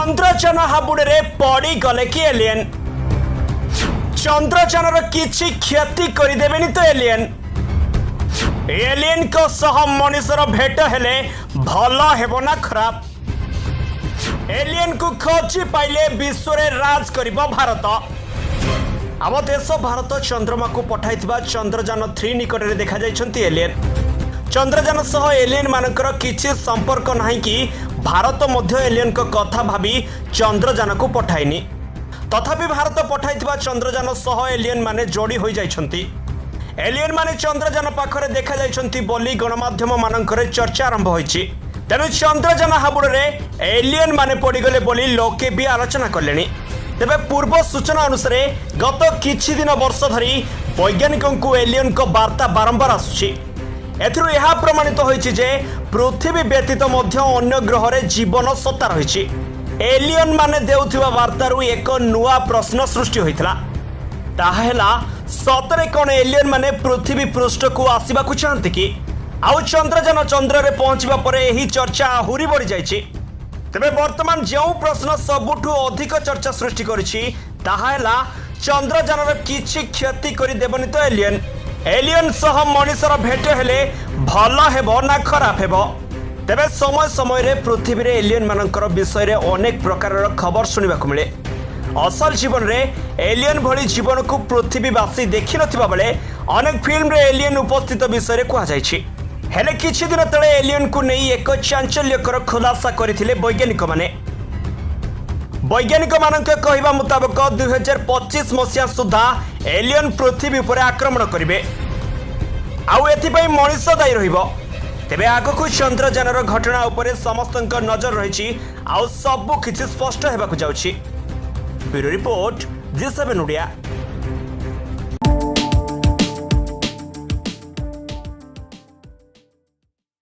चंद्रयान हाबुड़े पड़ी गले कि एलियन चंद्रयान किछि क्षति करदेबेनी तो एलियन को सह मनुष्यर भेट हेले भल हेबो ना खराब। एलियन को खोजी पाइले विश्व रे राज करिबो भारत। आम देश भारत चंद्रमा को पठाइथिबा चंद्रयान 3 निकट में देखा जाइछंती एलियन। चंद्रयान सह एलियन मानकर किछि संपर्क नाही कि भारत मध्य एलियन को कथा भाबी चंद्रयान को पठाइनी। तथापि भारत पठाइथिबा चंद्रयान सह एलियन माने जोड़ी होई जाइछंती। एलियन माने चंद्रयान पाखरे देखा जाइछंती बोली गणमाध्यम मानकर चर्चा आरंभ होईछि। तेणु चंद्रयान हाबुड़े एलियन माने पड़गले बोली लोके भी आलोचना कलेनी। तेबे पूर्व सूचना अनुसार गत किछि दिन वर्ष धरी वैज्ञानिकों को एलियन को वार्ता बारंबार आसुछि। एथिरु यह प्रमाणित होईछि जे पृथ्वी व्यतीत मध्य अन्य ग्रह रे जीवन सत्ता रहिछि। एलियन माने देउथिबा वार्तारु एक नुआ प्रश्न सृष्टि होइतला। ताहा हेला सतरे कोन एलियन माने पृथ्वी पृष्ठ को आसीबा को चाहନ୍ତି कि आउ चंद्रयान चंद्र रे पहुंचबा परे एही चर्चा आहुरी बढ़ी जाइछि। तेबे वर्तमान जो प्रश्न सबुठु अधिक चर्चा सृष्टि करिछि ताहा हेला चंद्रयान र किछि क्षति करि देबनि तो एलियन सह मनुष्यर भेट हेले भल हेबो ना खराब हेबो। तेबे समय समय रे पृथ्वी रे एलियन मानकर विषय रे अनेक प्रकार खबर सुनिबा को मिले। असल जीवन रे एलियन भली जीवन को पृथ्वीवासी देखि नथिबा बेले अनेक फिल्म रे एलियन उपस्थित विषय रे कुहा जाइछि। हेले किछि दिन तळे एलियन को नै एक चांचल्यकर खुलासा करिथिले वैज्ञानिक माने। वैज्ञानिक मानक कहिबा मुताबिक 2025 मसिया सुधा एलियन पृथ्वी पर आक्रमण करिवे। आउ एथिपई मनुष्य दायी रहिबो। तेबे आगकु चंद्रयान घटना उपरे समस्तक नजर रहिछि। आउ सब किछि स्पष्ट हेबाकु जाउछि। Bureau report G7 Odia.